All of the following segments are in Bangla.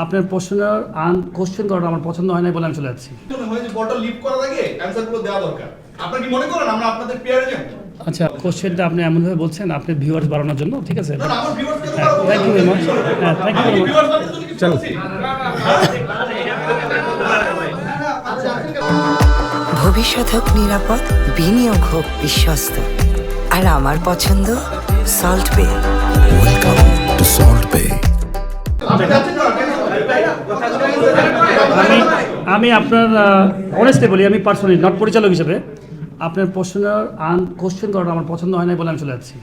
আপনার প্রশ্নের কোশ্চেন করাটা আমার পছন্দ হয় না বলে আমি চলে যাচ্ছি। বটল লিফট করার আগে অ্যানসারগুলো দেওয়া দরকার। আপনারা কি মনে করেন আমরা আপনাদের পেয়ার এজেন্ট? আচ্ছা, কোশ্চেনটা আপনি এমনভাবে বলছেন আপনি ভিউয়ার্স বাড়ানোর জন্য, ঠিক আছে? না আমার ভিউয়ার্স কেন থ্যাংক ইউ ভেরি মাচ। হ্যাঁ, থ্যাংক ইউ ভেরি মাচ। চলো। ভবিষ্যৎ হোক নিরাপদ, বিনিয়োগ হোক বিশ্বস্ত, আর আমার পছন্দ সল্ট বে। ওয়েলকাম টু সল্ট বে। আমি আপনার অনেস্টলি বলি, আমি পার্সোনালি নট পরিচালক হিসেবে আপনার প্রশ্নের কোশ্চেন করাটা আমার পছন্দ হয় না বলে আমি চলে যাচ্ছি।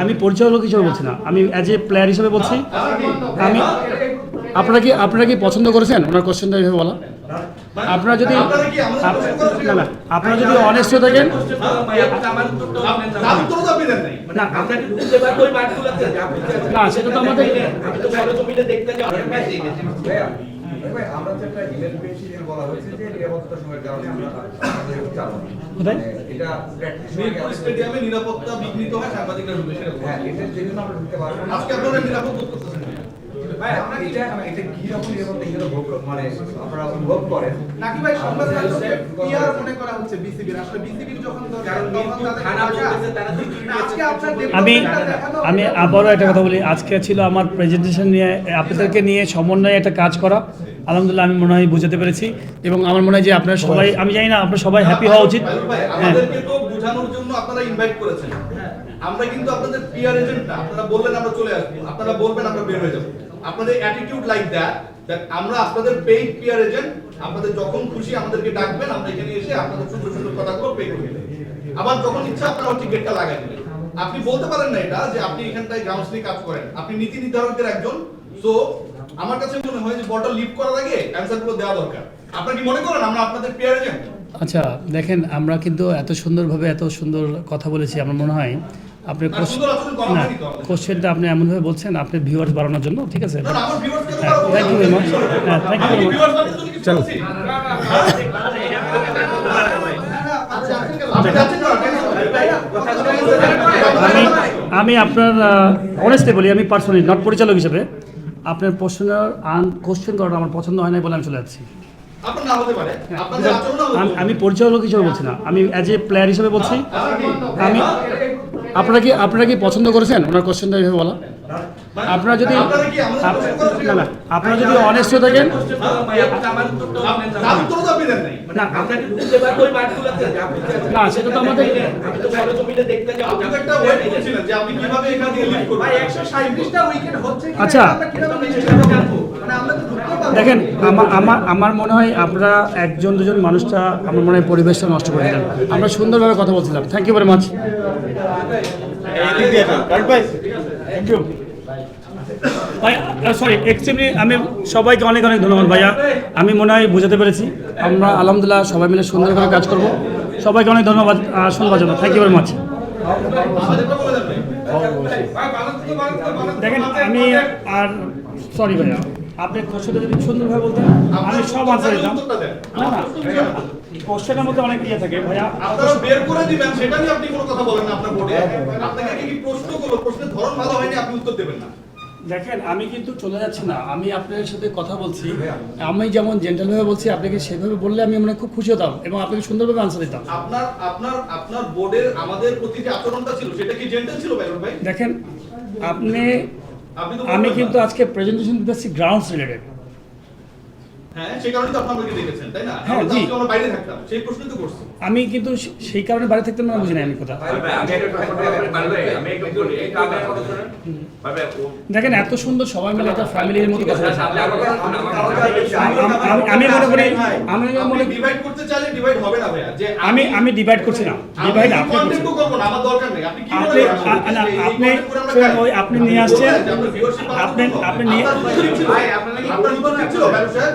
আমি পরিচালক হিসেবে বলছি না, আমি অ্যাজ এ প্লেয়ার হিসেবে বলছি। আমি আপনারা কি পছন্দ করেছেন ওনার কোশ্চেনটা এইভাবে বলা? আপনারা যদি অনেস্ট হয়ে থাকেন, না সেটা তো আমাদের আমরা যেটা ইমেল পেয়েছি যে বলা হয়েছে যে নিরাপত্তা সময়ের কারণে আমরা এটা মিরপুর স্টেডিয়ামে নিরাপত্তা বিঘ্নিত হয় সাংবাদিকরা ঢুকে সেরকম। হ্যাঁ, এটার জন্য আমরা ঢুকতে পারবো না। আজকে আপনারা নিরাপদ করতেছেন ভাই আমরা এটা কি রকম নিরাপত্তা এগুলো ভোগ মানে আপনারা ভোগ করেন নাকি ভাই সংবাদ মাধ্যমে পিআর মনে করা হচ্ছে বিসিবির, আসলে বিসিবির যখন দরকার তখন তাদের থানা বলতেছে তারা আজকে আপনার আমি আবারও একটা কথা বলি, আজকে ছিল আমার প্রেজেন্টেশন নিয়ে আপনাদেরকে নিয়ে সমন্বয়ে একটা কাজ করা। আলহামদুলিল্লাহ আমি মনে হয় বুঝাতে পেরেছি এবং আমার মনে হয় যে আপনারা সবাই, আমি জানি না আপনারা সবাই হ্যাপি হওয়া উচিত। আমাদেরকে তো বোঝানোর জন্য আপনারা ইনভাইট করেছেন। আমরা কিন্তু আপনাদের পিআর এজেন্ট না। আপনারা বললেন আমরা চলে আসবো, আপনারা বলবেন আমরা বের হয়ে যাব। আপনাদের অ্যাটিটিউড লাইক দ্যাট আমরা আপনাদের পেইড পিআর এজেন্ট। আপনাদের যখন খুশি আমাদেরকে ডাকবেন, আমরা এখানে এসে আপনাদের সুন্দর সুন্দর কথাগুলো পে করে দেব। আবার যখন ইচ্ছা আপনারা হচ্ছে গেটটা লাগাই দিবেন। আপনি বলতে পারেন না এটা যে আপনি এখানটায় গ্রাউন্ডস নিয়ে কাজ করেন, আপনি নীতি নির্ধারকদের একজন। সো আমার কাছে মনে হয় যে বটল লিফট করার আগে অ্যানসারগুলো দেওয়া দরকার। আপনারা কি মনে করেন আমরা আপনাদের পেয়ার এজেন্ট? আচ্ছা দেখেন, আমরা কিন্তু এত সুন্দরভাবে এত সুন্দর কথা বলেছি, আমার মনে হয় আপনি কোশ্চেনটা আপনি এমনভাবে বলছেন আপনি ভিউয়ার্স বাড়ানোর জন্য, ঠিক আছে? Thank you very much. হ্যাঁ, থ্যাংক ইউ ভেরি মাচ। চলো। আমি আপনার অনেস্টলি বলি, আমি পার্সোনালি নট পরিচালক হিসেবে আপনার প্রশ্নের কোশ্চেন করাটা আমার পছন্দ হয় না বলে আমি চলে যাচ্ছি। আমি পরিচালক হিসেবে বলছি না, আমি অ্যাজ এ প্লেয়ার হিসেবে বলছি। আপনারা কি পছন্দ করেছেন ওনার কোশ্চেনটা এইভাবে বলা? আপনারা যদি অনেস্ট হয়ে থাকেন, না সেটা তো আমাদের আচ্ছা দেখেন, আমার মনে হয় আপনারা একজন দুজন মানুষটা আমার মনে হয় পরিবেশটা নষ্ট করে দিলেন। আমরা সুন্দরভাবে কথা বলছিলাম। Thank you very much. Sorry extremely আমি সবাইকে অনেক অনেক ধন্যবাদ ভাইয়া। আমি মনে হয় বুঝাতে পেরেছি। আমরা আলহামদুলিল্লাহ সবাই মিলে সুন্দরভাবে কাজ করব। সবাইকে অনেক ধন্যবাদ শোনবার জন্য। Thank you very much. দেখেন আমি আর সরি ভাইয়া, আপনি কোশ্চেনটা যদি সুন্দরভাবে বলতেন আমি সব আনসার দিতাম। না না, কোশ্চেনের মধ্যে অনেক ইয়ে থাকে ভাইয়া। আপনারা বের করে দিবেন সেটা নিয়ে আপনি কোনো কথা বলেন না আপনার বোর্ডে। আপনাকে কি প্রশ্ন করলো, প্রশ্নের ধরন ভালো হয়নি, আপনি উত্তর দেবেন না। দেখেন আমি কিন্তু চলে যাচ্ছি না, আমি আপনার সাথে কথা বলছি। আমি যেমন জেন্টালভাবে বলছি, আপনাকে সেভাবে বললে আমি মনে খুব খুশি হতাম এবং আপনাকে সুন্দরভাবে আনসার দিতাম। আপনার বোর্ডের আমাদের প্রতি যে আচরণটা ছিল সেটা কি জেন্টাল ছিল ভাই? দেখেন আমি কিন্তু আজকে প্রেজেন্টেশন দিতেছি গ্রাউন্ডস রিলেটেড। হ্যাঁ, সেই কারণে তো আপনাদেরকে দেখেছেন, তাই না? হ্যাঁ জি, আমরা বাইরে থাকতাম, সেই প্রশ্নই তো করছি। আমি কিন্তু সেই কারণে বাইরে থাকতাম না, বুঝি না আমি কথা। দেখেন এত সুন্দর সবাই মিলে একটা ফ্যামিলির মতো কথা বলছে। আমি মনে করি ডিভাইড করতে চাইলে ডিভাইড হবে না ভাইয়া। যে আমি ডিভাইড করছি না, ডিভাইড আপনি করব না, আমার দরকার নেই। আপনি কি আপনি নিয়ে আসছেন, আপনি নিয়ে ভাই আপনার কি উত্তর ছিল ভাই স্যার?